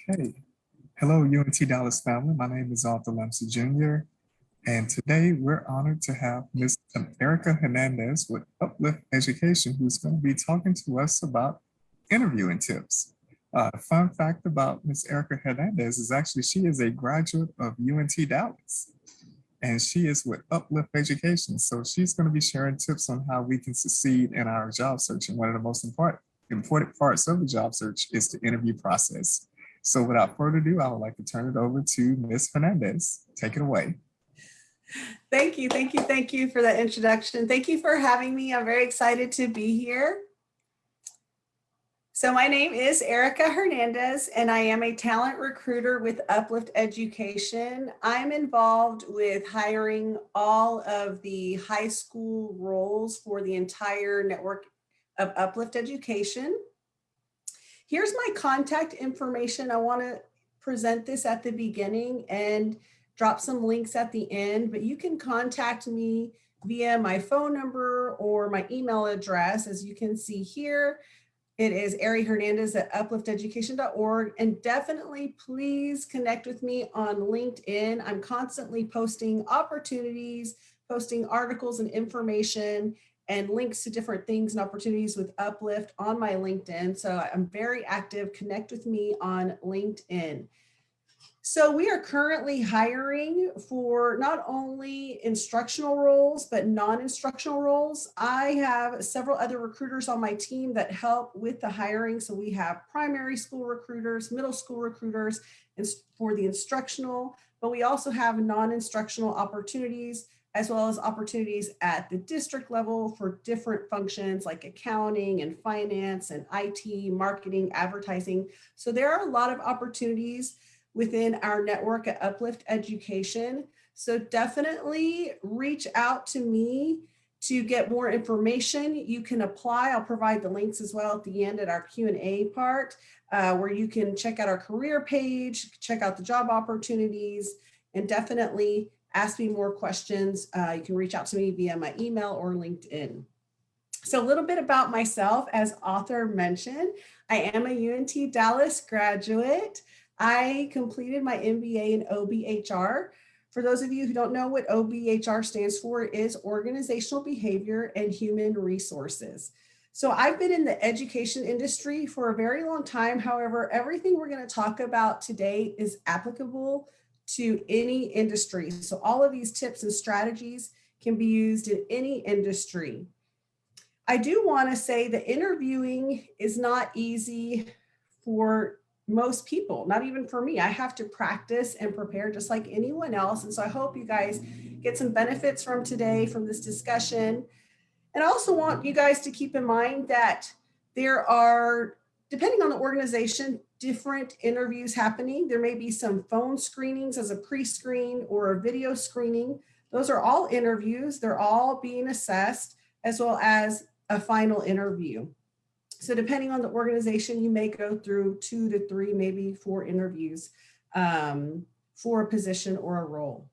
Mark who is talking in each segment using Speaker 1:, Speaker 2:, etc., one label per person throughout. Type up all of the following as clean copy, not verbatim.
Speaker 1: Okay. Hello, UNT Dallas family. My name is Arthur Lamsey Jr. And today we're honored to have Ms. Erica Hernandez with Uplift Education, who's going to be talking to us about interviewing tips. Fun fact about Ms. Erica Hernandez is actually she is a graduate of UNT Dallas and she is with Uplift Education. So she's going to be sharing tips on how we can succeed in our job search. And one of the most important parts of the job search is the interview process. So without further ado, I would like to turn it over to Ms. Hernandez. Take it away.
Speaker 2: Thank you for that introduction. Thank you for having me. I'm very excited to be here. So my name is Erica Hernandez, and I am a talent recruiter with Uplift Education. I'm involved with hiring all of the high school roles for the entire network of Uplift Education. Here's my contact information. I want to present this at the beginning and drop some links at the end, but you can contact me via my phone number or my email address. As you can see here, it is Ari Hernandez at uplifteducation.org. And definitely please connect with me on LinkedIn. I'm constantly posting opportunities, posting articles and information and links to different things and opportunities with Uplift on my LinkedIn. So I'm very active. Connect with me on LinkedIn. So we are currently hiring for not only instructional roles, but non-instructional roles. I have several other recruiters on my team that help with the hiring. So we have primary school recruiters, middle school recruiters, and for the instructional, but we also have non-instructional opportunities, as well as opportunities at the district level for different functions like accounting and finance and IT, marketing, advertising. So there are a lot of opportunities within our network at Uplift Education. So definitely reach out to me to get more information. You can apply. I'll provide the links as well at the end at our Q&A part, where you can check out our career page, check out the job opportunities, and definitely ask me more questions. You can reach out to me via my email or LinkedIn. So a little bit about myself, as Arthur mentioned, I am a UNT Dallas graduate. I completed my MBA in OBHR. For those of you who don't know what OBHR stands for, it is Organizational Behavior and Human Resources. So I've been in the education industry for a very long time. However, everything we're going to talk about today is applicable to any industry. So all of these tips and strategies can be used in any industry. I do want to say that interviewing is not easy for most people, not even for me. I have to practice and prepare just like anyone else. And so I hope you guys get some benefits from today, from this discussion. And I also want you guys to keep in mind that there are, depending on the organization, different interviews happening. There may be some phone screenings as a pre-screen or a video screening. Those are all interviews. They're all being assessed, as well as a final interview. So depending on the organization, you may go through 2 to 3, maybe 4 interviews for a position or a role.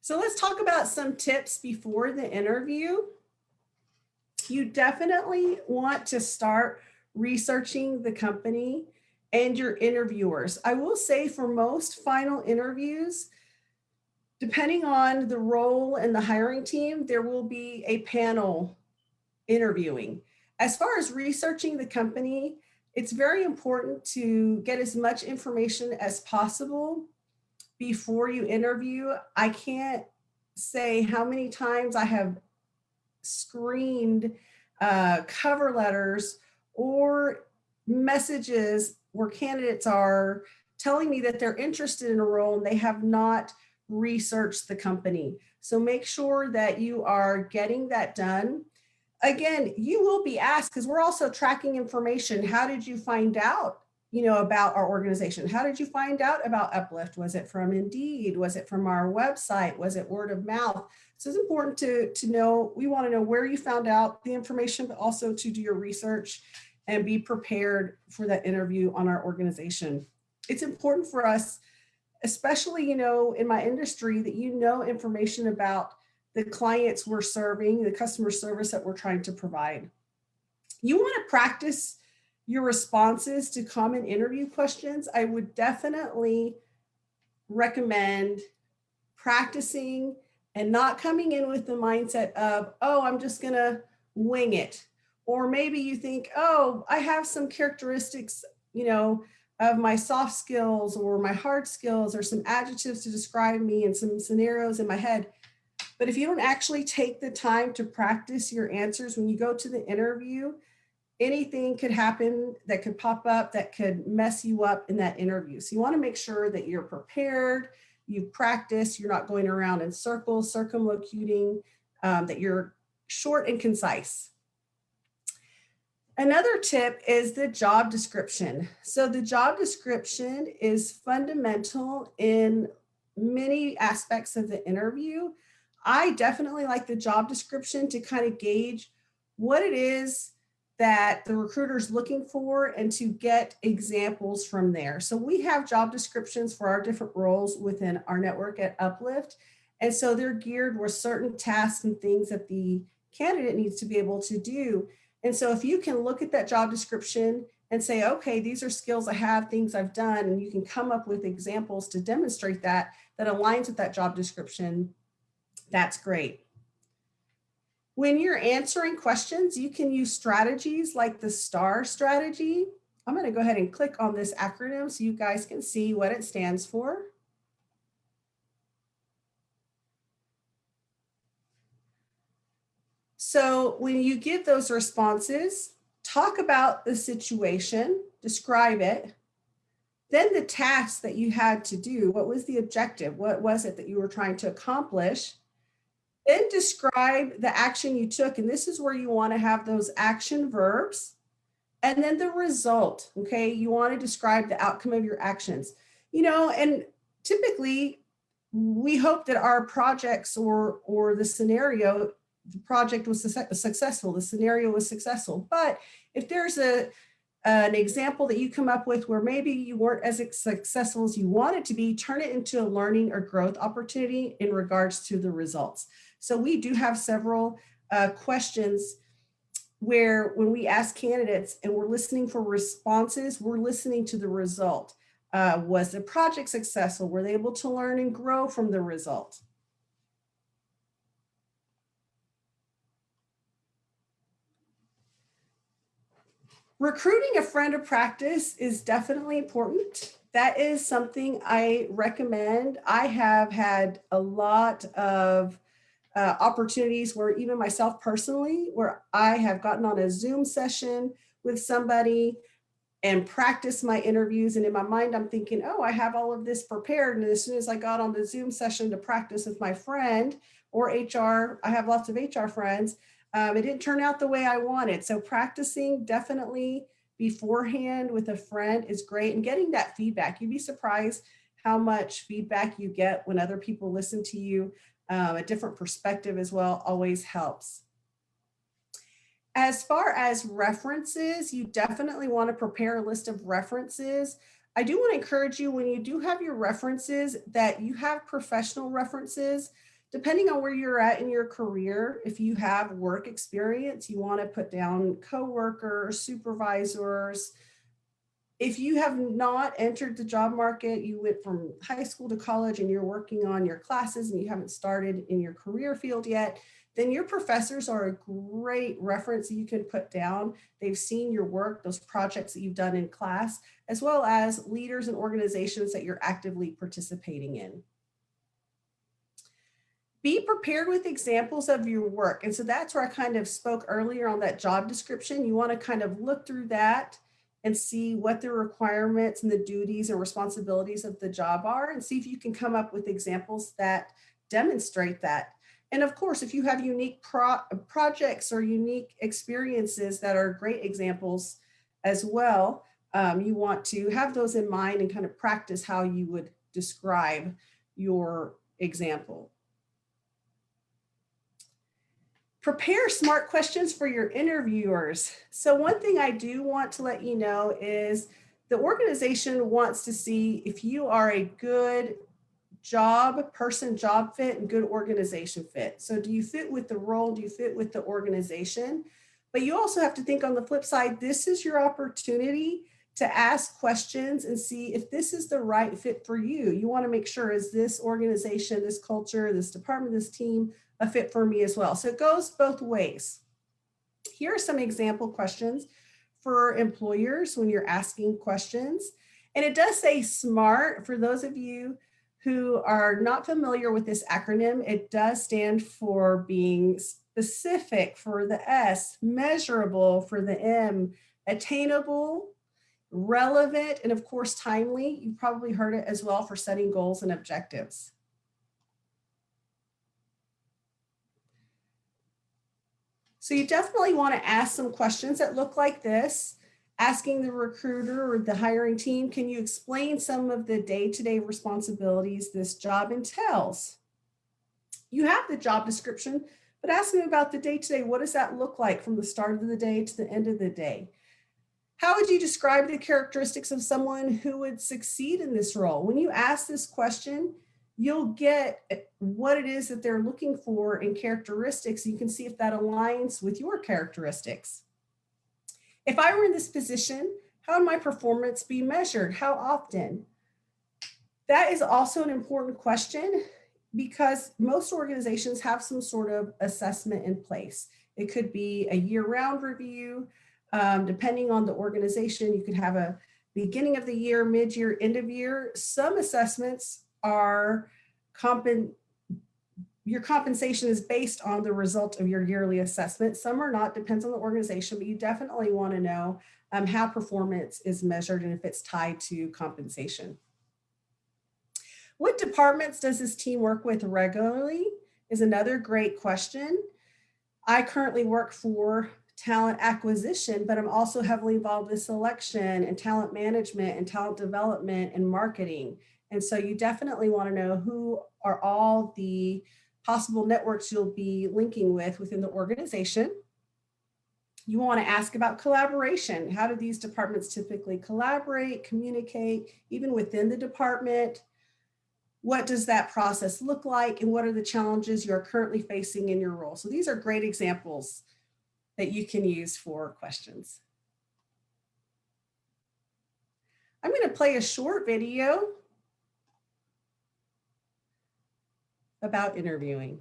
Speaker 2: So let's talk about some tips before the interview. You definitely want to start researching the company and your interviewers. I will say for most final interviews, depending on the role and the hiring team, there will be a panel interviewing. As far as researching the company, it's very important to get as much information as possible before you interview. I can't say how many times I have screened cover letters or messages where candidates are telling me that they're interested in a role and they have not researched the company. So make sure that you are getting that done. Again, you will be asked, because we're also tracking information. How did you find out, about our organization? How did you find out about Uplift? Was it from Indeed? Was it from our website? Was it word of mouth? So it's important to know, we want to know where you found out the information, but also to do your research and be prepared for that interview on our organization. It's important for us, especially, in my industry, that information about the clients we're serving, the customer service that we're trying to provide. You want to practice your responses to common interview questions, I would definitely recommend practicing and not coming in with the mindset of, oh, I'm just going to wing it. Or maybe you think, oh, I have some characteristics, of my soft skills or my hard skills or some adjectives to describe me and some scenarios in my head. But if you don't actually take the time to practice your answers when you go to the interview, anything could happen that could pop up that could mess you up in that interview. So you want to make sure that you're prepared, you've practiced, you're not going around in circles, circumlocuting, that you're short and concise. Another tip is the job description. So the job description is fundamental in many aspects of the interview. I definitely like the job description to kind of gauge what it is that the recruiter is looking for and to get examples from there. So we have job descriptions for our different roles within our network at Uplift. And so they're geared with certain tasks and things that the candidate needs to be able to do. And so if you can look at that job description and say, okay, these are skills I have, things I've done, and you can come up with examples to demonstrate that aligns with that job description, that's great. When you're answering questions, you can use strategies like the STAR strategy. I'm going to go ahead and click on this acronym so you guys can see what it stands for. So when you give those responses, talk about the situation, describe it, then the task that you had to do. What was the objective? What was it that you were trying to accomplish? Then describe the action you took. And this is where you want to have those action verbs. And then the result, okay? You want to describe the outcome of your actions. And typically we hope that our projects or the scenario, the project was successful, the scenario was successful. But if there's an example that you come up with where maybe you weren't as successful as you wanted to be, turn it into a learning or growth opportunity in regards to the results. So we do have several questions where when we ask candidates and we're listening for responses, we're listening to the result. Was the project successful? Were they able to learn and grow from the result? Recruiting a friend of practice is definitely important. That is something I recommend. I have had a lot of opportunities where even myself personally, where I have gotten on a Zoom session with somebody and practice my interviews. And in my mind, I'm thinking, oh, I have all of this prepared. And as soon as I got on the Zoom session to practice with my friend or HR, I have lots of HR friends, it didn't turn out the way I wanted. So practicing definitely beforehand with a friend is great. And getting that feedback, you'd be surprised how much feedback you get when other people listen to you. A different perspective as well always helps. As far as references, you definitely want to prepare a list of references. I do want to encourage you when you do have your references that you have professional references. Depending on where you're at in your career, if you have work experience, you want to put down coworkers, supervisors. If you have not entered the job market, you went from high school to college and you're working on your classes and you haven't started in your career field yet, then your professors are a great reference that you can put down. They've seen your work, those projects that you've done in class, as well as leaders and organizations that you're actively participating in. Be prepared with examples of your work. And so that's where I kind of spoke earlier on that job description. You want to kind of look through that and see what the requirements and the duties and responsibilities of the job are and see if you can come up with examples that demonstrate that. And of course, if you have unique projects or unique experiences that are great examples as well, you want to have those in mind and kind of practice how you would describe your example. Prepare smart questions for your interviewers. So one thing I do want to let you know is the organization wants to see if you are a good job fit and good organization fit. So do you fit with the role? Do you fit with the organization? But you also have to think on the flip side, this is your opportunity to ask questions and see if this is the right fit for you. You want to make sure, is this organization, this culture, this department, this team a fit for me as well? So it goes both ways. Here are some example questions for employers when you're asking questions. And it does say SMART. For those of you who are not familiar with this acronym, it does stand for being specific for the S, measurable for the M, attainable, relevant, and of course, timely. You've probably heard it as well for setting goals and objectives. So you definitely want to ask some questions that look like this. Asking the recruiter or the hiring team, can you explain some of the day-to-day responsibilities this job entails? You have the job description, but ask them about the day-to-day. What does that look like from the start of the day to the end of the day? How would you describe the characteristics of someone who would succeed in this role? When you ask this question, you'll get what it is that they're looking for in characteristics. You can see if that aligns with your characteristics. If I were in this position, how would my performance be measured? How often? That is also an important question because most organizations have some sort of assessment in place. It could be a year-round review. Depending on the organization, you could have a beginning of the year, mid-year, end of year. Some assessments are your compensation is based on the result of your yearly assessment. Some are not, depends on the organization, but you definitely want to know how performance is measured and if it's tied to compensation. What departments does this team work with regularly is another great question. I currently work for talent acquisition, but I'm also heavily involved with selection and talent management and talent development and marketing. And so you definitely want to know who are all the possible networks you'll be linking with within the organization. You want to ask about collaboration. How do these departments typically collaborate, communicate, even within the department? What does that process look like? And what are the challenges you're currently facing in your role? So these are great examples that you can use for questions. I'm going to play a short video about interviewing.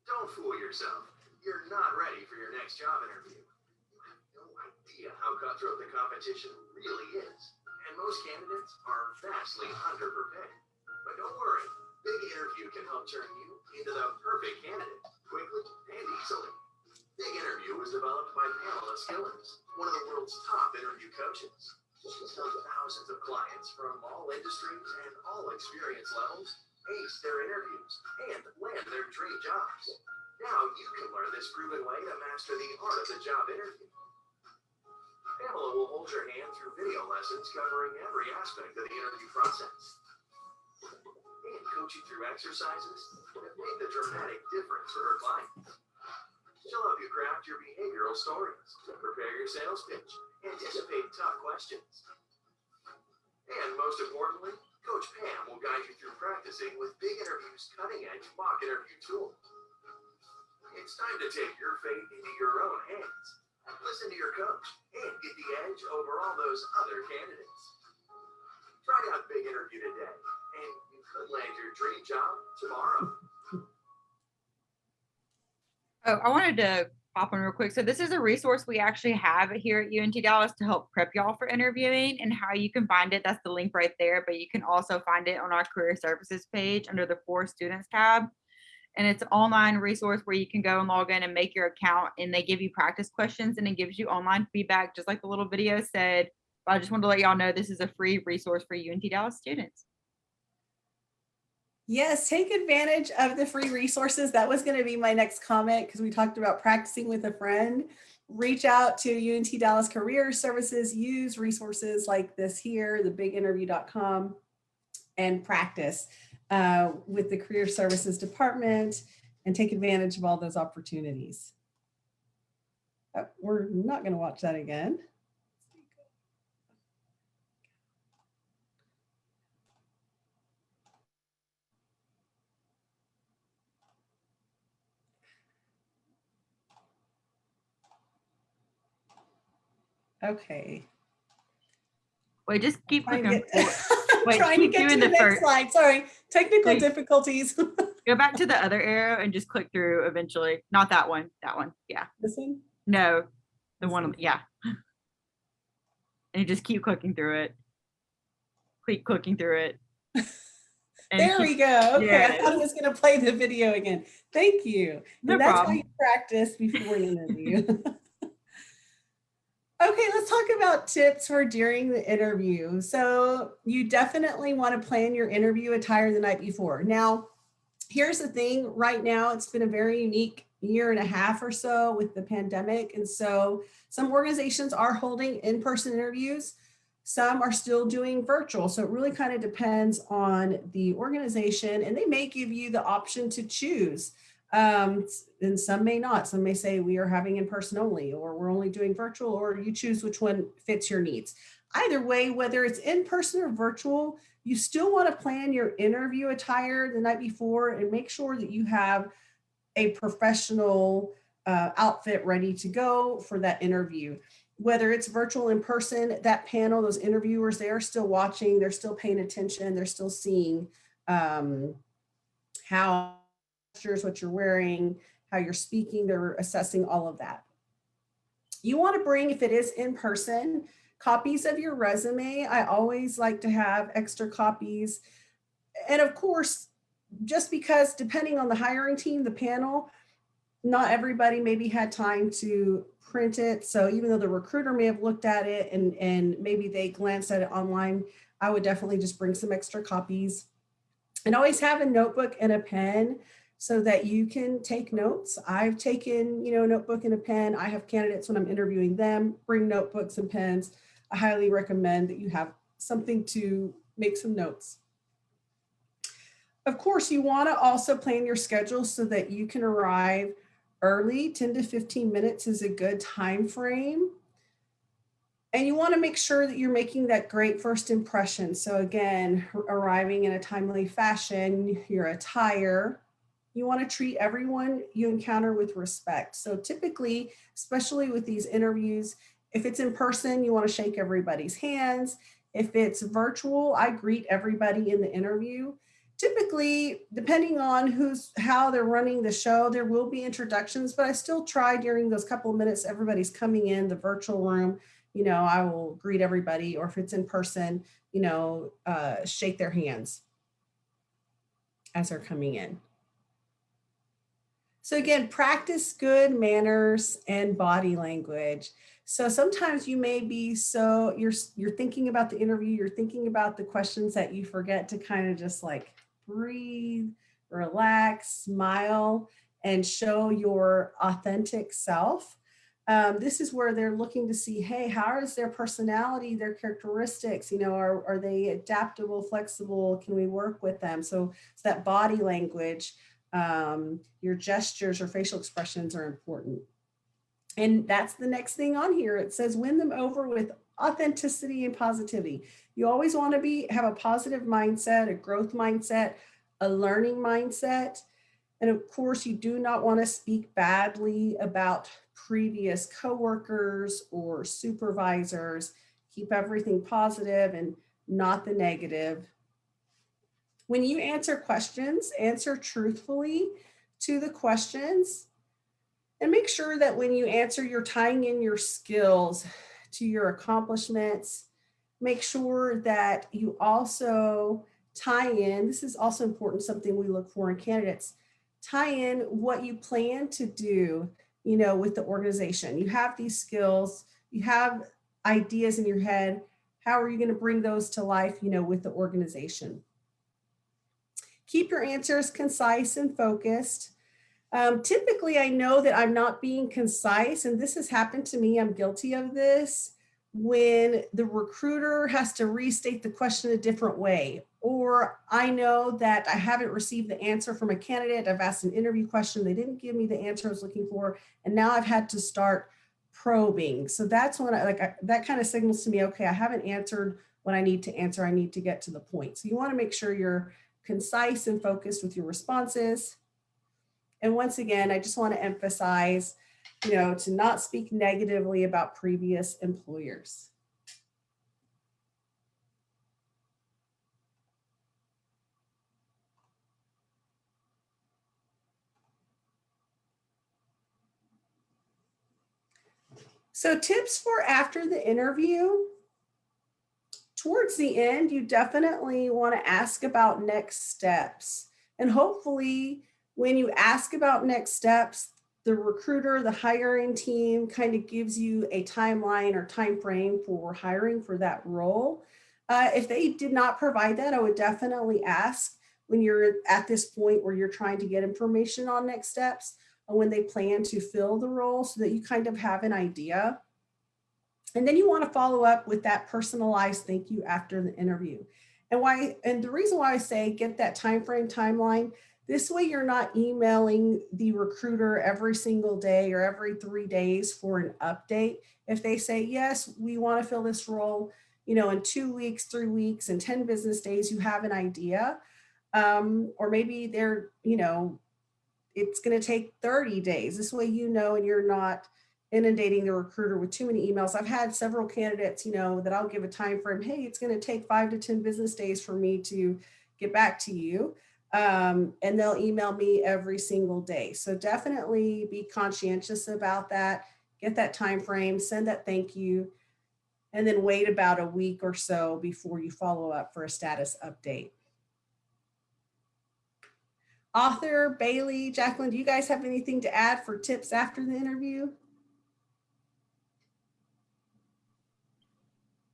Speaker 3: Don't fool yourself. You're not ready for your next job interview. You have no idea how cutthroat the competition really is. And most candidates are vastly underprepared. But don't worry, Big Interview can help turn you into the perfect candidate quickly and easily. Big Interview was developed by Pamela Skillins, one of the world's top interview coaches. She's helped thousands of clients from all industries and all experience levels ace their interviews and land their dream jobs. Now you can learn this proven way to master the art of the job interview. Pamela will hold your hand through video lessons covering every aspect of the interview process and coach you through exercises that make the dramatic difference for her clients. She'll help you craft your behavioral stories, prepare your sales pitch, anticipate tough questions. And most importantly, Coach Pam will guide you through practicing with Big Interview's cutting-edge mock interview tool. It's time to take your fate into your own hands. Listen to your coach and get the edge over all those other candidates. Try out Big Interview today, and you could land your dream job tomorrow.
Speaker 4: Oh, I wanted to pop on real quick. So this is a resource we actually have here at UNT Dallas to help prep y'all for interviewing, and how you can find it. That's the link right there, but you can also find it on our career services page under the For Students tab. And it's an online resource where you can go and log in and make your account, and they give you practice questions and it gives you online feedback, just like the little video said. But I just wanted to let y'all know this is a free resource for UNT Dallas students.
Speaker 2: Yes, take advantage of the free resources. That was going to be my next comment because we talked about practicing with a friend. Reach out to UNT Dallas Career Services, use resources like this here, thebiginterview.com, and practice with the Career Services Department and take advantage of all those opportunities. We're not going to watch that again. Okay.
Speaker 4: Wait, just keep
Speaker 2: Trying to
Speaker 4: clicking.
Speaker 2: get,
Speaker 4: Wait,
Speaker 2: trying to
Speaker 4: keep
Speaker 2: get to
Speaker 4: doing
Speaker 2: the
Speaker 4: the
Speaker 2: next
Speaker 4: first.
Speaker 2: slide. Sorry, technical
Speaker 4: Wait.
Speaker 2: difficulties.
Speaker 4: Go back to the other arrow and just click through eventually. Not that one. That one. Yeah.
Speaker 2: This one?
Speaker 4: No, the
Speaker 2: This
Speaker 4: one.
Speaker 2: one.
Speaker 4: Yeah. And you just keep clicking through it. Keep clicking through it. And
Speaker 2: There
Speaker 4: keep,
Speaker 2: we go. Okay,
Speaker 4: there
Speaker 2: I
Speaker 4: it
Speaker 2: thought
Speaker 4: is.
Speaker 2: it was going to play the video again. Thank you.
Speaker 4: No
Speaker 2: And that's why
Speaker 4: problem.
Speaker 2: you practice before an interview. Okay, let's talk about tips for during the interview. So you definitely want to plan your interview attire the night before. Now, here's the thing. Right now, it's been a very unique year and a half or so with the pandemic. And so some organizations are holding in-person interviews. Some are still doing virtual. So it really kind of depends on the organization, and they may give you the option to choose. And some may not. Some may say we are having in person only, or we're only doing virtual, or you choose which one fits your needs. Either way, whether it's in person or virtual, you still want to plan your interview attire the night before and make sure that you have a professional outfit ready to go for that interview. Whether it's virtual, in person, that panel, those interviewers, they are still watching, they're still paying attention, they're still seeing how what you're wearing, how you're speaking, they're assessing all of that. You want to bring, if it is in person, copies of your resume. I always like to have extra copies. And of course, just because depending on the hiring team, the panel, not everybody maybe had time to print it. So even though the recruiter may have looked at it and maybe they glanced at it online, I would definitely just bring some extra copies. And always have a notebook and a pen so that you can take notes. I've taken, a notebook and a pen. I have candidates when I'm interviewing them, bring notebooks and pens. I highly recommend that you have something to make some notes. Of course, you want to also plan your schedule so that you can arrive early. 10 to 15 minutes is a good time frame. And you want to make sure that you're making that great first impression. So again, arriving in a timely fashion, your attire, you want to treat everyone you encounter with respect. So typically, especially with these interviews, if it's in person, you want to shake everybody's hands. If it's virtual, I greet everybody in the interview. Typically, depending on how they're running the show, there will be introductions, but I still try during those couple of minutes, everybody's coming in the virtual room, I will greet everybody, or if it's in person, shake their hands as they're coming in. So again, practice good manners and body language. So sometimes you may be you're thinking about the interview, you're thinking about the questions that you forget to kind of just like breathe, relax, smile, and show your authentic self. This is where they're looking to see, hey, how is their personality, their characteristics, are they adaptable, flexible? Can we work with them? So it's that body language. Your gestures or facial expressions are important. And that's the next thing on here. It says win them over with authenticity and positivity. You always want to have a positive mindset, a growth mindset, a learning mindset. And of course, you do not want to speak badly about previous coworkers or supervisors. Keep everything positive and not the negative. When you answer questions, answer truthfully to the questions, and make sure that when you answer, you're tying in your skills to your accomplishments. Make sure that you also tie in, this is also important, something we look for in candidates, tie in what you plan to do, with the organization. You have these skills, you have ideas in your head. How are you going to bring those to life, with the organization? Keep your answers concise and focused. Typically, I know that I'm not being concise, and this has happened to me. I'm guilty of this when the recruiter has to restate the question a different way, or I know that I haven't received the answer from a candidate. I've asked an interview question. They didn't give me the answer I was looking for, and now I've had to start probing. So that's when that kind of signals to me, okay, I haven't answered what I need to answer. I need to get to the point. So you want to make sure you're concise and focused with your responses. And once again, I just want to emphasize to not speak negatively about previous employers. So tips for after the interview. Towards the end, you definitely want to ask about next steps. And hopefully when you ask about next steps, the recruiter, the hiring team kind of gives you a timeline or time frame for hiring for that role. If they did not provide that, I would definitely ask when you're at this point where you're trying to get information on next steps or when they plan to fill the role so that you kind of have an idea. And then you want to follow up with that personalized thank you after the interview. And the reason why I say get that time frame timeline, this way you're not emailing the recruiter every single day or every 3 days for an update. If they say, yes, we want to fill this role, in 2 weeks, 3 weeks, and 10 business days, you have an idea. Or maybe they're, it's going to take 30 days. This way, and you're not inundating the recruiter with too many emails. I've had several candidates, that I'll give a time frame. Hey, it's going to take 5 to 10 business days for me to get back to you. And they'll email me every single day. So definitely be conscientious about that. Get that time frame, send that thank you, and then wait about a week or so before you follow up for a status update. Author, Bailey, Jacqueline, do you guys have anything to add for tips after the interview?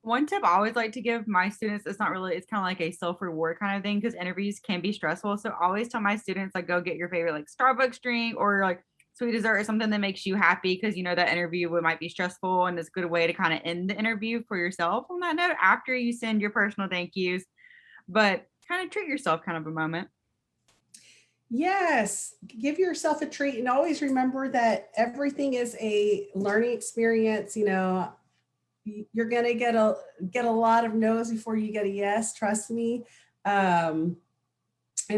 Speaker 4: One tip I always like to give my students, it's kind of like a self-reward kind of thing because interviews can be stressful. So I always tell my students, like, go get your favorite like Starbucks drink or like sweet dessert or something that makes you happy because that interview might be stressful, and it's a good way to kind of end the interview for yourself on that note after you send your personal thank yous, but kind of treat yourself kind of a moment.
Speaker 2: Yes, give yourself a treat and always remember that everything is a learning experience. You're going to get a lot of no's before you get a yes, trust me. And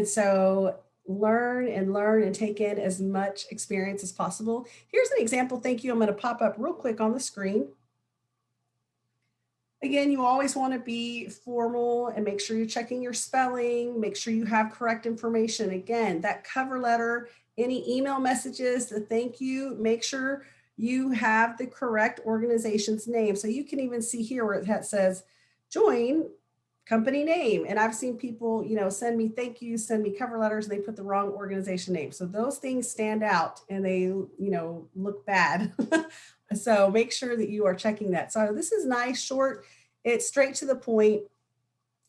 Speaker 2: so learn and take in as much experience as possible. Here's an example thank you I'm going to pop up real quick on the screen. Again, you always want to be formal and make sure you're checking your spelling, make sure you have correct information. Again, that cover letter, any email messages, the thank you, make sure you have the correct organization's name. So you can even see here where it says join company name. And I've seen people, send me thank yous, send me cover letters, and they put the wrong organization name. So those things stand out and they, look bad. So make sure that you are checking that. So this is nice, short, it's straight to the point.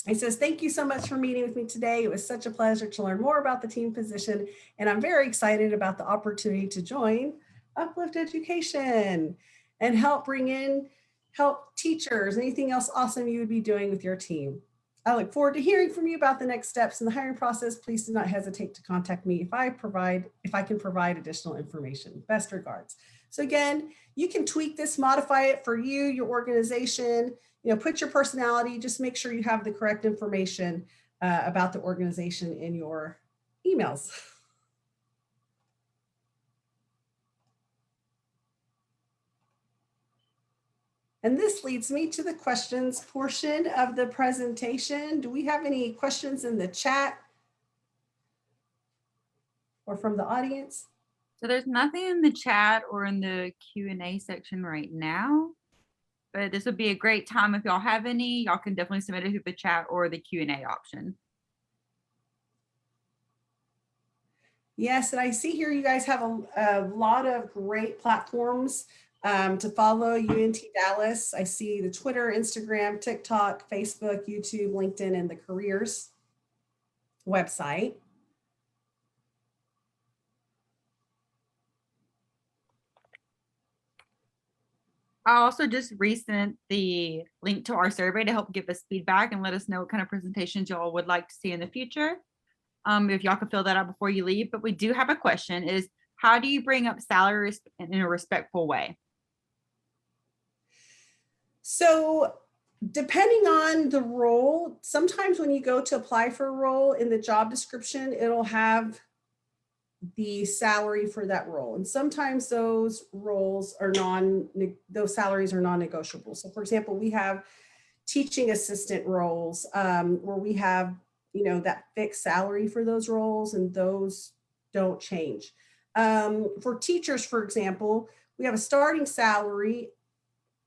Speaker 2: It says, thank you so much for meeting with me today. It was such a pleasure to learn more about the team position. And I'm very excited about the opportunity to join Uplift Education and help teachers, anything else awesome you would be doing with your team. I look forward to hearing from you about the next steps in the hiring process. Please do not hesitate to contact me if I can provide additional information. Best regards. So again, you can tweak this, modify it for you, your organization, put your personality, just make sure you have the correct information about the organization in your emails. And this leads me to the questions portion of the presentation. Do we have any questions in the chat or from the audience?
Speaker 4: So there's nothing in the chat or in the Q&A section right now, but this would be a great time if y'all have any. Y'all can definitely submit it through the chat or the Q&A option.
Speaker 2: Yes, and I see here you guys have a lot of great platforms to follow UNT Dallas. I see the Twitter, Instagram, TikTok, Facebook, YouTube, LinkedIn, and the careers website.
Speaker 4: I also just resent the link to our survey to help give us feedback and let us know what kind of presentations y'all would like to see in the future. If y'all can fill that out before you leave. But we do have a question is, how do you bring up salaries in a respectful way?
Speaker 2: So depending on the role, sometimes when you go to apply for a role in the job description, it'll have the salary for that role. And sometimes those salaries are non-negotiable. So for example, we have teaching assistant roles where we have, that fixed salary for those roles, and those don't change. For teachers, for example, we have a starting salary.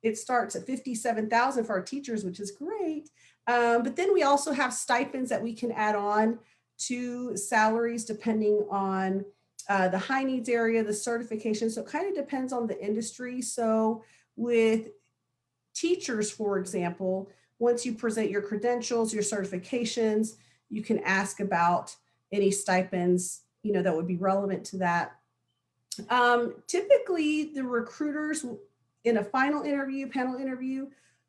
Speaker 2: It starts at $57,000 for our teachers, which is great. But then we also have stipends that we can add on to salaries depending on the high needs area, the certification. So it kind of depends on the industry. So with teachers, for example, once you present your credentials, your certifications, you can ask about any stipends, that would be relevant to that. Typically, the recruiters in a final interview, panel interview,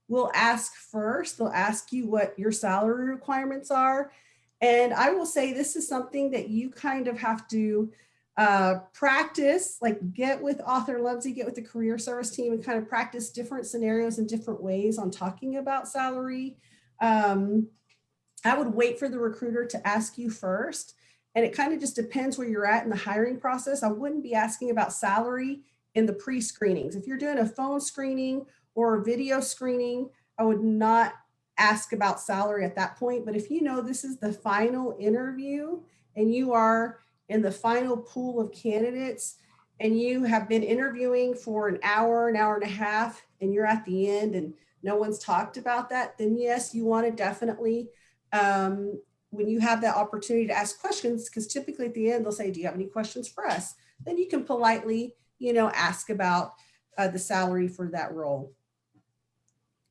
Speaker 2: will ask first. They'll ask you what your salary requirements are. And I will say this is something that you kind of have to practice, like get with Author Lumsey, get with the career service team and kind of practice different scenarios and different ways on talking about salary. I would wait for the recruiter to ask you first. And it kind of just depends where you're at in the hiring process. I wouldn't be asking about salary in the pre-screenings. If you're doing a phone screening or a video screening, I would not ask about salary at that point. But if this is the final interview and you are in the final pool of candidates and you have been interviewing for an hour and a half, and you're at the end and no one's talked about that, then yes, you want to definitely, when you have that opportunity to ask questions, because typically at the end they'll say, do you have any questions for us? Then you can politely, ask about the salary for that role.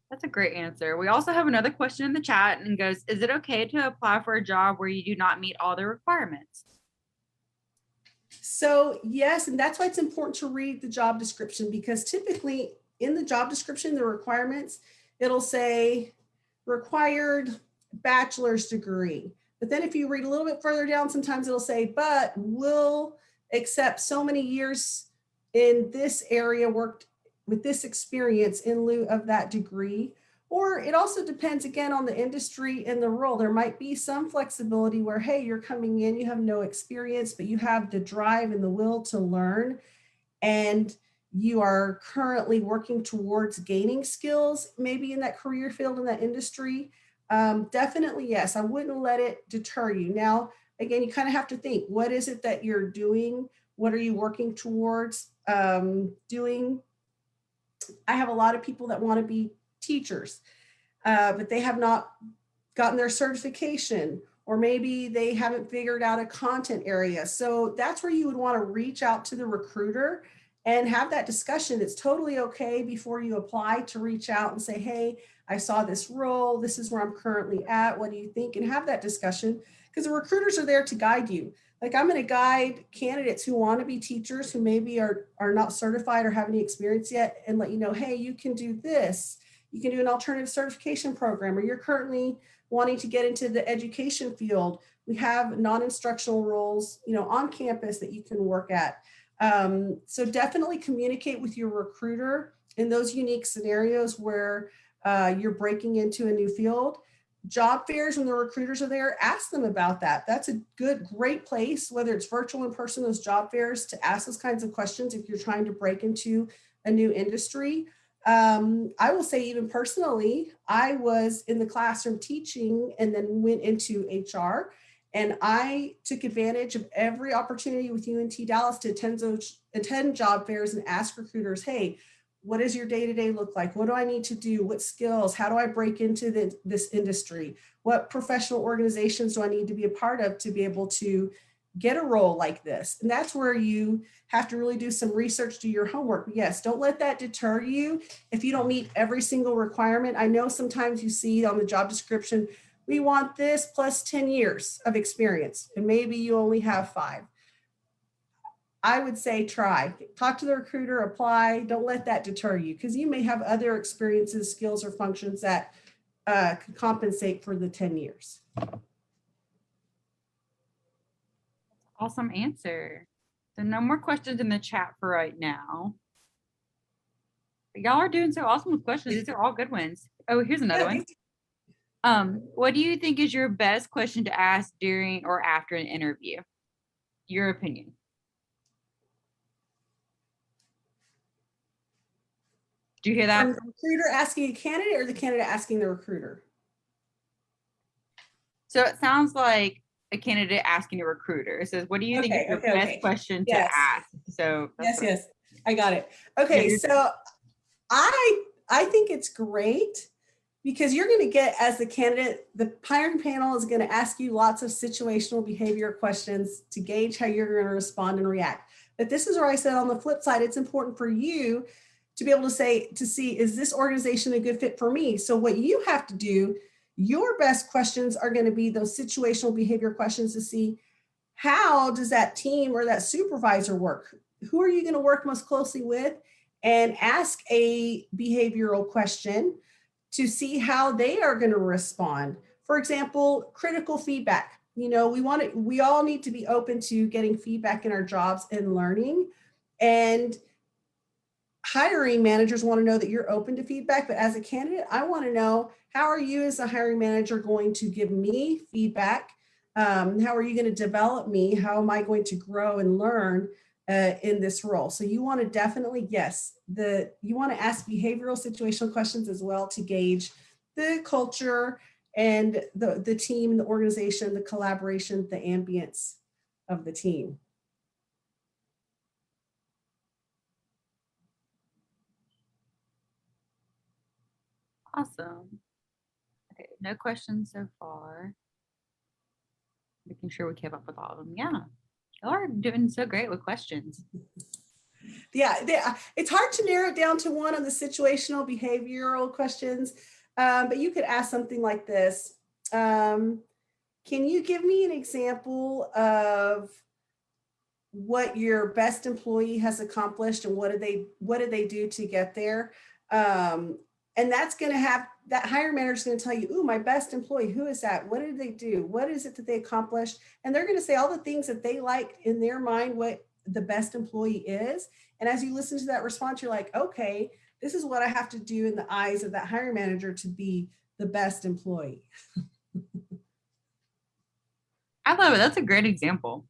Speaker 4: That's a great answer. We also have another question in the chat and goes, is it okay to apply for a job where you do not meet all the requirements?
Speaker 2: So yes, and that's why it's important to read the job description, because typically in the job description, the requirements, it'll say required bachelor's degree. But then if you read a little bit further down, sometimes it'll say, but will accept so many years in this area worked with this experience in lieu of that degree. Or it also depends again on the industry and the role. There might be some flexibility where, hey, you're coming in, you have no experience, but you have the drive and the will to learn. And you are currently working towards gaining skills, maybe in that career field, in that industry. Definitely, yes, I wouldn't let it deter you. Now, again, you kind of have to think, what is it that you're doing? What are you working towards doing? I have a lot of people that want to be teachers, but they have not gotten their certification, or maybe they haven't figured out a content area. So that's where you would want to reach out to the recruiter and have that discussion. It's totally okay before you apply to reach out and say, hey, I saw this role. This is where I'm currently at. What do you think? And have that discussion, because the recruiters are there to guide you. Like I'm going to guide candidates who want to be teachers, who maybe are not certified or have any experience yet, and let you know, hey, you can do this. You can do an alternative certification program, or you're currently wanting to get into the education field. We have non-instructional roles, on campus that you can work at. So definitely communicate with your recruiter in those unique scenarios where you're breaking into a new field. Job fairs, when the recruiters are there, ask them about that. That's a great place, whether it's virtual or in person, those job fairs, to ask those kinds of questions if you're trying to break into a new industry. I will say, even personally, I was in the classroom teaching and then went into HR, and I took advantage of every opportunity with UNT Dallas to attend job fairs and ask recruiters, hey, what does your day-to-day look like? What do I need to do? What skills? How do I break into this industry? What professional organizations do I need to be a part of to be able to get a role like this? And that's where you have to really do some research, do your homework. Yes, don't let that deter you if you don't meet every single requirement. I know sometimes you see on the job description, we want this plus 10 years of experience, and maybe you only have 5. I would say talk to the recruiter, apply. Don't let that deter you, because you may have other experiences, skills, or functions that could compensate for the 10 years.
Speaker 4: Awesome answer. So no more questions in the chat for right now. But y'all are doing so awesome with questions. These are all good ones. Oh, here's another one. What do you think is your best question to ask during or after an interview? Your opinion. Do you hear that?
Speaker 2: From the recruiter asking a candidate or the candidate asking the recruiter?
Speaker 4: So it sounds like a candidate asking a recruiter. It says, what do you think is your best question to
Speaker 2: Yes.
Speaker 4: ask? So that's
Speaker 2: Yes. I got it.
Speaker 4: Yeah,
Speaker 2: Okay,
Speaker 4: you're-
Speaker 2: so I think it's great because you're going to get, as the candidate, the hiring panel is going to ask you lots of situational behavior questions to gauge how you're going to respond and react. But this is where I said on the flip side, it's important for you to be able to say, to see, is this organization a good fit for me? So what you have to do, your best questions are going to be those situational behavior questions to see, how does that team or that supervisor work? Who are you going to work most closely with? And ask a behavioral question to see how they are going to respond. For example, critical feedback. You know, we all need to be open to getting feedback in our jobs and learning. And hiring managers want to know that you're open to feedback, but as a candidate, I want to know, how are you as a hiring manager going to give me feedback? How are you going to develop me? How am I going to grow and learn in this role? So you want to definitely, yes, you want to ask behavioral situational questions as well to gauge the culture and the team, the organization, the collaboration, the ambience of the team.
Speaker 4: Awesome. Okay, no questions so far. Making sure we keep up with all of them. Yeah, y'all are doing so great with questions.
Speaker 2: Yeah, it's hard to narrow it down to one of the situational behavioral questions, but you could ask something like this. Can you give me an example of what your best employee has accomplished and what did they do to get there? And that's going to have, that hiring manager is going to tell you, ooh, my best employee, who is that? What did they do? What is it that they accomplished? And they're going to say all the things that they like in their mind, what the best employee is. And as you listen to that response, you're like, okay, this is what I have to do in the eyes of that hiring manager to be the best employee.
Speaker 4: I love it. That's a great example.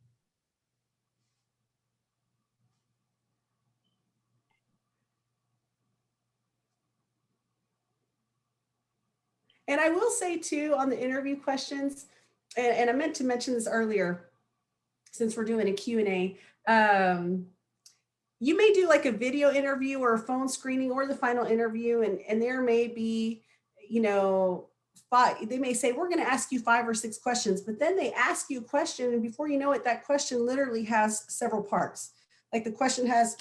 Speaker 2: And I will say too, on the interview questions, and I meant to mention this earlier, since we're doing a Q&A, you may do like a video interview or a phone screening or the final interview, and there may be, you know, they may say, we're going to ask you 5 or 6 questions, but then they ask you a question, and before you know it, that question literally has several parts. Like the question has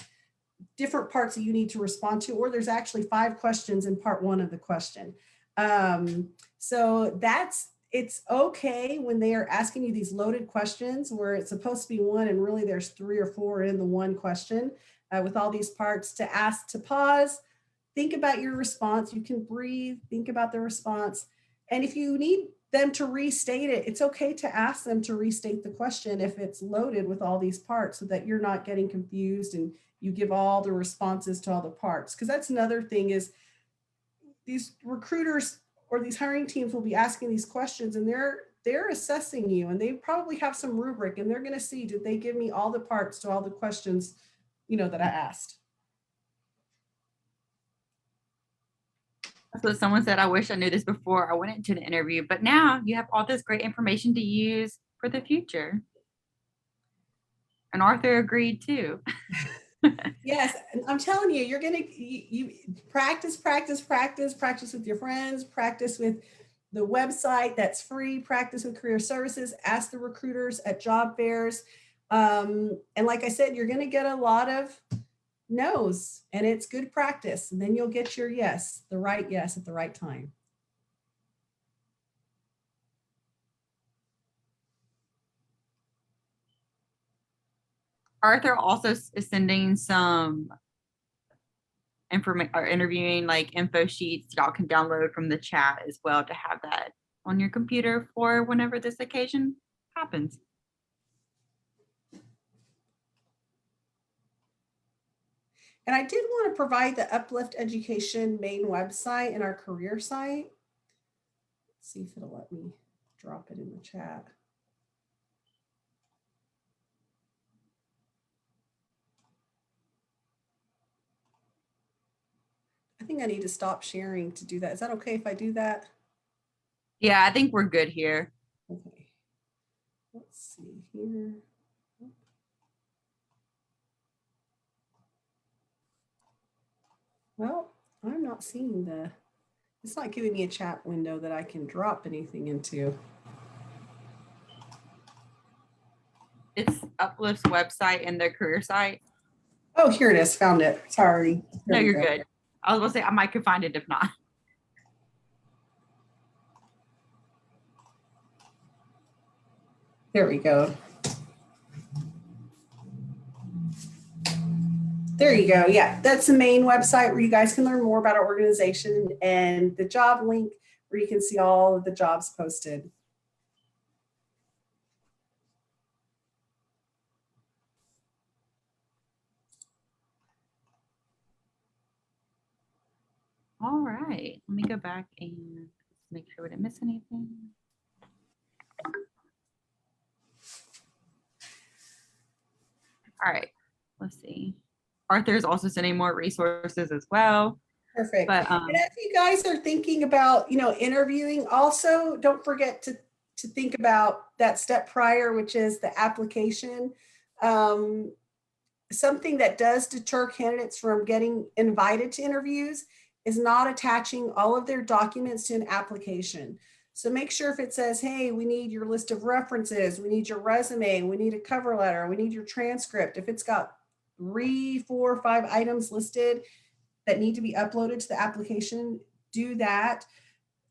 Speaker 2: different parts that you need to respond to, or there's actually 5 questions in part 1 of the question. So it's okay when they are asking you these loaded questions where it's supposed to be one and really there's 3 or 4 in the one question with all these parts, to ask, to pause, think about your response. You can breathe, think about the response. And if you need them to restate it, it's okay to ask them to restate the question if it's loaded with all these parts, so that you're not getting confused and you give all the responses to all the parts. Because that's another thing, is these recruiters or these hiring teams will be asking these questions, and they're assessing you, and they probably have some rubric, and they're going to see, did they give me all the parts to all the questions, you know, that I asked.
Speaker 4: That's what someone said. I wish I knew this before I went into the interview, but now you have all this great information to use for the future. And Arthur agreed too.
Speaker 2: Yes, I'm telling you, you're gonna you practice with your friends, practice with the website that's free, practice with career services, ask the recruiters at job fairs. And like I said, you're gonna get a lot of no's, and it's good practice. And then you'll get your yes, the right yes at the right time.
Speaker 4: Arthur also is sending some information or interviewing like info sheets y'all can download from the chat as well, to have that on your computer for whenever this occasion happens.
Speaker 2: And I did want to provide the Uplift Education main website and our career site. Let's see if it'll let me drop it in the chat. think I need to stop sharing to do that. Is that okay if I do that?
Speaker 4: Yeah, I think we're good here.
Speaker 2: Okay. Let's see here. Well, I'm not seeing it's not giving me a chat window that I can drop anything into.
Speaker 4: It's Uplift's website and their career site.
Speaker 2: Oh, here it is. Found it. Sorry.
Speaker 4: No,
Speaker 2: Here we
Speaker 4: you're
Speaker 2: go.
Speaker 4: good. I was gonna say I might could find it if not.
Speaker 2: There we go. There you go. Yeah, that's the main website where you guys can learn more about our organization, and the job link where you can see all of the jobs posted.
Speaker 4: All right, let me go back and make sure we didn't miss anything. All right, let's see. Arthur's also sending more resources as well.
Speaker 2: Perfect.
Speaker 4: But
Speaker 2: And as you guys are thinking about, interviewing, also don't forget to think about that step prior, which is the application. Something that does deter candidates from getting invited to interviews is not attaching all of their documents to an application. So make sure if it says, hey, we need your list of references, we need your resume, we need a cover letter, we need your transcript. If it's got 3, 4, 5 items listed that need to be uploaded to the application, do that.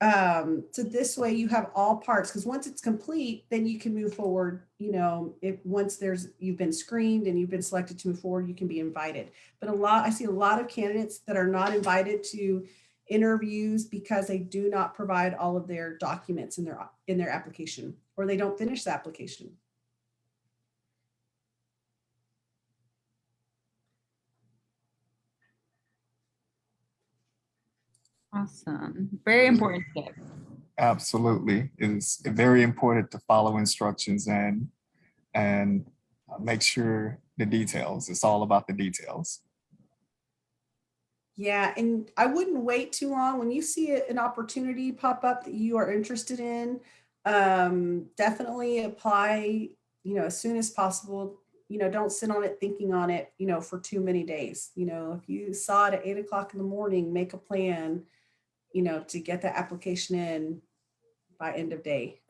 Speaker 2: So this way you have all parts, because once it's complete, then you can move forward. If once you've been screened and you've been selected to move forward, you can be invited. But I see a lot of candidates that are not invited to interviews because they do not provide all of their documents in their application, or they don't finish the application.
Speaker 4: awesome, very important tip.
Speaker 1: Absolutely. It's very important to follow instructions and make sure the details. It's all about the details.
Speaker 2: Yeah, and I wouldn't wait too long. When you see an opportunity pop up that you are interested in, definitely apply, as soon as possible. Don't sit on it thinking on it, for too many days. If you saw it at 8 o'clock in the morning, make a plan, to get the application in by end of day.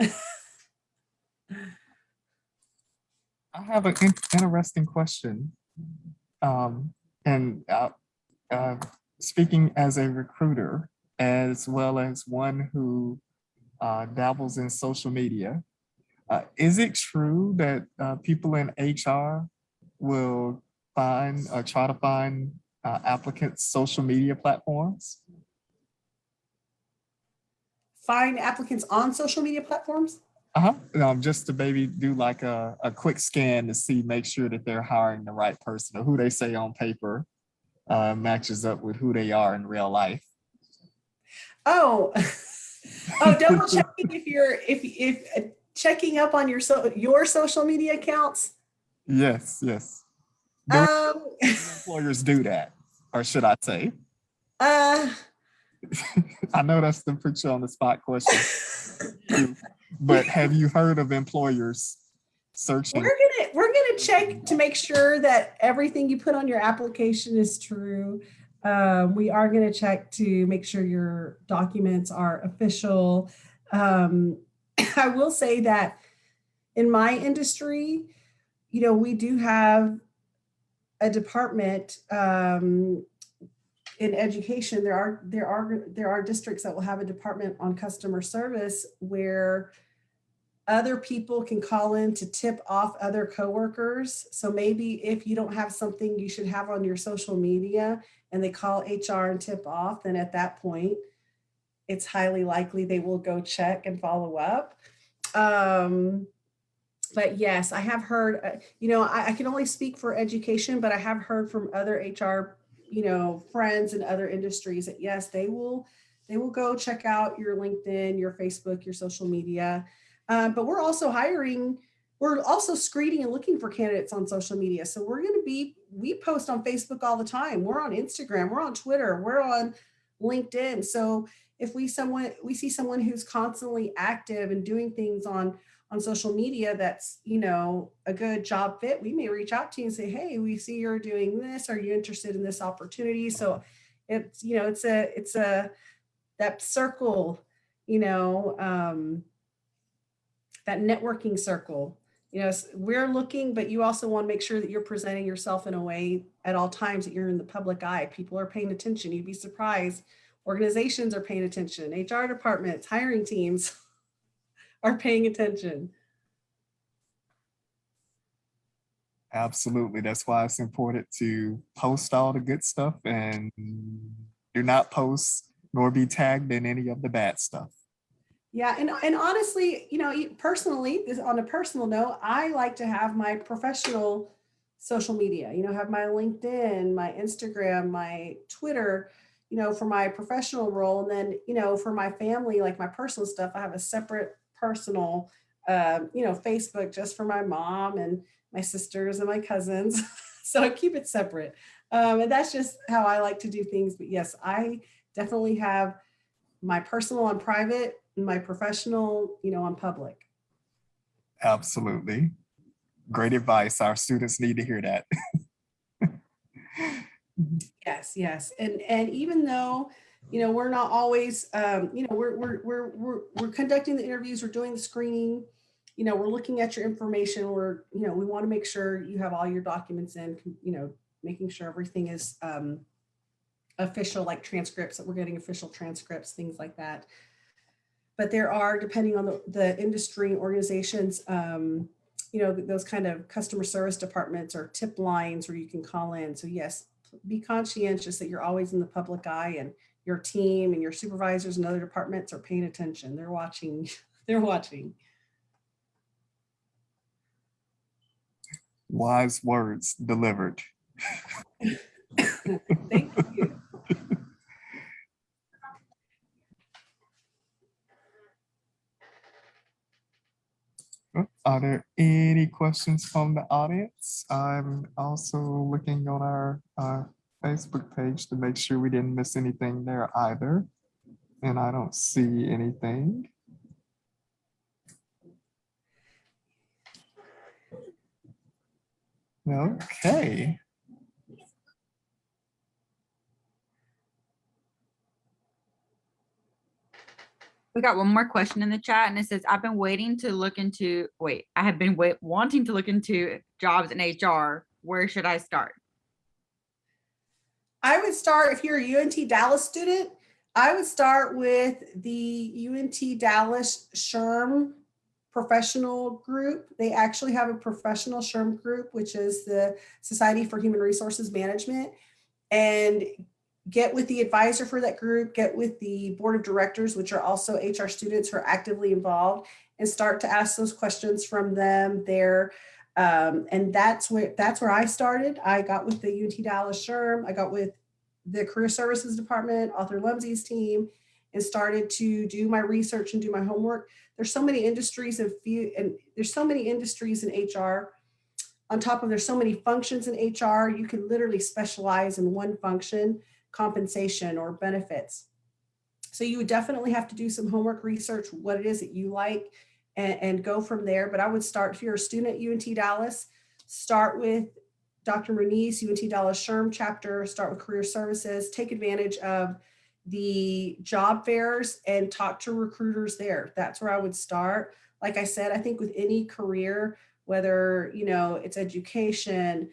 Speaker 1: I have an interesting question. And speaking as a recruiter, as well as one who dabbles in social media, is it true that people in HR will try to find applicants' social media platforms?
Speaker 2: Find applicants on social media platforms.
Speaker 1: Just to maybe do like a quick scan to make sure that they're hiring the right person, or who they say on paper matches up with who they are in real life.
Speaker 2: Oh, double checking if checking up on your social media accounts.
Speaker 1: Yes. Employers do that, or should I say? I know that's the put you on the spot question, but have you heard of employers searching?
Speaker 2: We're gonna check to make sure that everything you put on your application is true. We are gonna check to make sure your documents are official. I will say that in my industry, we do have a department in education. There are districts that will have a department on customer service where other people can call in to tip off other coworkers. So maybe if you don't have something you should have on your social media and they call HR and tip off, then at that point, it's highly likely they will go check and follow up. But yes, I have heard, I can only speak for education, but I have heard from other HR, friends in other industries that yes, they will go check out your LinkedIn, your Facebook, your social media. But we're also screening and looking for candidates on social media. So we post on Facebook all the time. We're on Instagram, we're on Twitter, we're on LinkedIn. So if we see someone who's constantly active and doing things on social media that's, a good job fit, we may reach out to you and say, hey, we see you're doing this. Are you interested in this opportunity? So it's that circle, that networking circle. We're looking, but you also want to make sure that you're presenting yourself in a way at all times that you're in the public eye. People are paying attention. You'd be surprised. Organizations are paying attention. HR departments, hiring teams are paying attention.
Speaker 1: Absolutely. That's why it's important to post all the good stuff and do not post nor be tagged in any of the bad stuff.
Speaker 2: Yeah, and honestly, personally, on a personal note, I like to have my professional social media, have my LinkedIn, my Instagram, my Twitter, for my professional role. And then, for my family, like my personal stuff, I have a separate personal, Facebook just for my mom and my sisters and my cousins. So I keep it separate. And that's just how I like to do things. But yes, I definitely have my personal on private, and my professional, on public.
Speaker 1: Absolutely. Great advice. Our students need to hear that.
Speaker 2: Yes. And even though, we're not always, we're conducting the interviews, we're doing the screening, we're looking at your information, we want to make sure you have all your documents in, making sure everything is official, like transcripts, that we're getting official transcripts, things like that. But there are, depending on the industry organizations, those kind of customer service departments or tip lines where you can call in. So yes, be conscientious that you're always in the public eye, and your team and your supervisors and other departments are paying attention. They're watching. They're watching.
Speaker 1: Wise words delivered.
Speaker 2: Thank you.
Speaker 1: Are there any questions from the audience? I'm also looking on our Facebook page to make sure we didn't miss anything there either. And I don't see anything. Okay.
Speaker 4: We got one more question in the chat, and it says, I have been wanting to look into jobs in HR. Where should I start?
Speaker 2: I would start, if you're a UNT Dallas student, I would start with the UNT Dallas SHRM professional group. They actually have a professional SHRM group, which is the Society for Human Resources Management, and get with the advisor for that group, get with the board of directors, which are also HR students who are actively involved, and start to ask those questions from them there. And that's where I started. I got with the UT Dallas SHRM. I got with the Career Services Department, Author Lumsey's team, and started to do my research and do my homework. There's so many industries and there's so many industries in HR. On top of there's so many functions in HR, you can literally specialize in one function, compensation or benefits. So you would definitely have to do some homework research, what it is that you like, and go from there. But I would start, if you're a student at UNT Dallas, start with Dr. Muniz, UNT Dallas SHRM chapter, start with career services, take advantage of the job fairs and talk to recruiters there. That's where I would start. Like I said, I think with any career, whether it's education,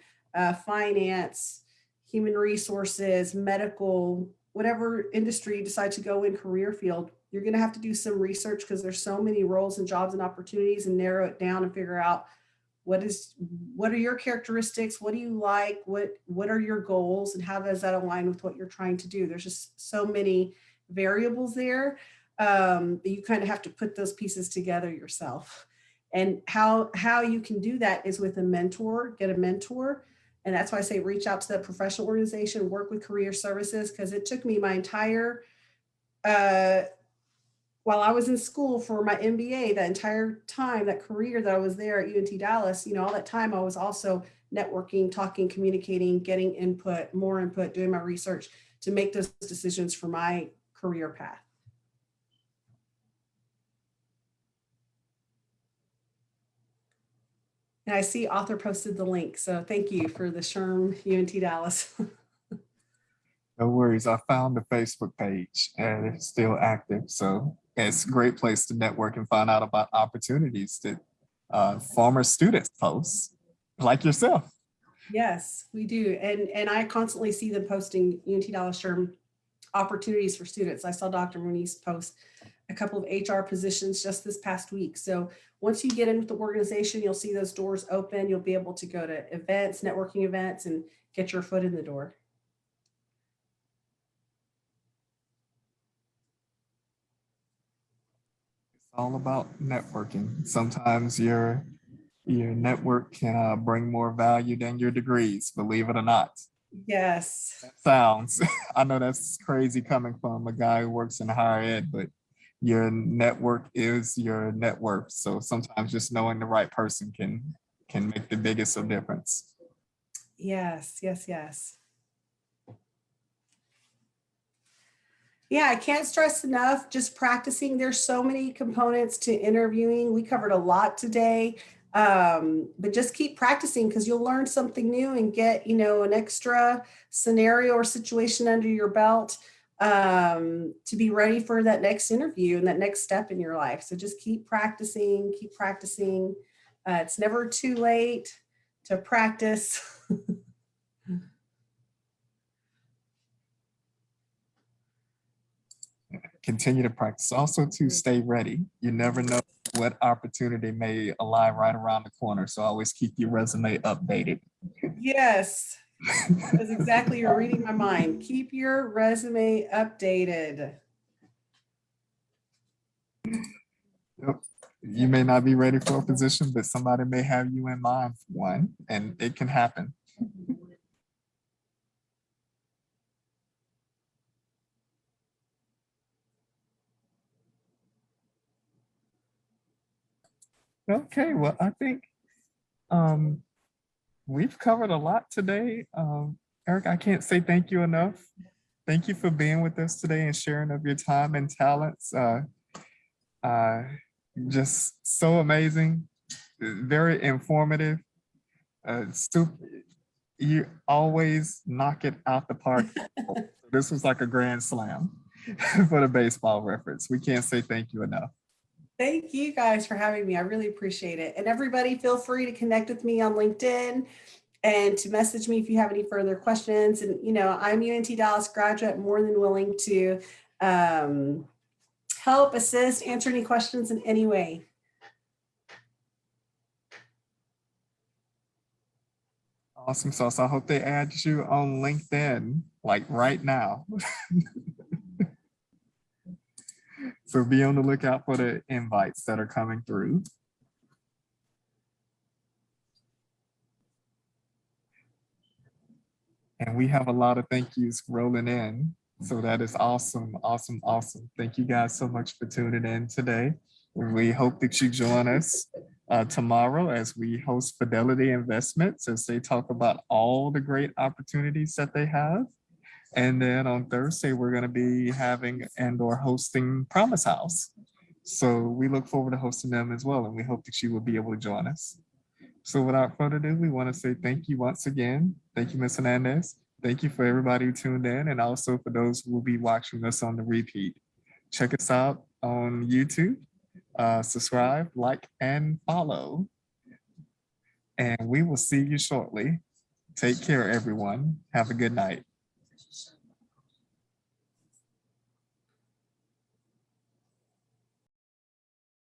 Speaker 2: finance, human resources, medical, whatever industry you decide to go in career field, you're going to have to do some research because there's so many roles and jobs and opportunities, and narrow it down and figure out what are your characteristics, what do you like, what are your goals, and how does that align with what you're trying to do. There's just so many variables there that you kind of have to put those pieces together yourself. And how you can do that is with a mentor, get a mentor. And that's why I say reach out to that professional organization, work with career services, because it took me my entire, while I was in school for my MBA, that entire time, that career that I was there at UNT Dallas, all that time I was also networking, talking, communicating, getting input, more input, doing my research to make those decisions for my career path. And I see author posted the link. So thank you for the SHRM UNT Dallas.
Speaker 1: No worries. I found the Facebook page and it's still active. So it's a great place to network and find out about opportunities that former students post, like yourself.
Speaker 2: Yes, we do. And I constantly see them posting UNT Dallas SHRM opportunities for students. I saw Dr. Muniz post a couple of HR positions just this past week. So once you get in with the organization, you'll see those doors open. You'll be able to go to events, networking events, and get your foot in the door.
Speaker 1: It's all about networking. Sometimes your network can bring more value than your degrees, believe it or not.
Speaker 2: Yes.
Speaker 1: Sounds, I know that's crazy coming from a guy who works in higher ed, but your network is your net worth. So sometimes just knowing the right person can make the biggest of difference.
Speaker 2: Yes, yes, yes. Yeah, I can't stress enough, just practicing. There's so many components to interviewing. We covered a lot today, but just keep practicing because you'll learn something new and get, an extra scenario or situation under your belt to be ready for that next interview and that next step in your life. So just keep practicing, keep practicing. It's never too late to practice.
Speaker 1: Continue to practice. Also to stay ready. You never know what opportunity may lie right around the corner. So always keep your resume updated.
Speaker 2: Yes, that's exactly, you're reading my mind. Keep your resume updated.
Speaker 1: Yep. You may not be ready for a position, but somebody may have you in mind for one, and it can happen. Okay, well, I think we've covered a lot today. Eric, I can't say thank you enough. Thank you for being with us today and sharing of your time and talents. Just so amazing, very informative. You always knock it out the park. This was like a grand slam for the baseball reference. We can't say thank you enough.
Speaker 2: Thank you guys for having me. I really appreciate it. And everybody feel free to connect with me on LinkedIn and to message me if you have any further questions. And, I'm UNT Dallas graduate, more than willing to help, assist, answer any questions in any way.
Speaker 1: Awesome sauce. I hope they add you on LinkedIn, like right now. So be on the lookout for the invites that are coming through. And we have a lot of thank yous rolling in. So that is awesome, awesome, awesome. Thank you guys so much for tuning in today. We hope that you join us tomorrow as we host Fidelity Investments as they talk about all the great opportunities that they have. And then on Thursday, we're going to be having and/or hosting Promise House. So we look forward to hosting them as well. And we hope that you will be able to join us. So without further ado, we want to say thank you once again. Thank you, Ms. Hernandez. Thank you for everybody who tuned in and also for those who will be watching us on the repeat. Check us out on YouTube. Subscribe, like, and follow. And we will see you shortly. Take care, everyone. Have a good night.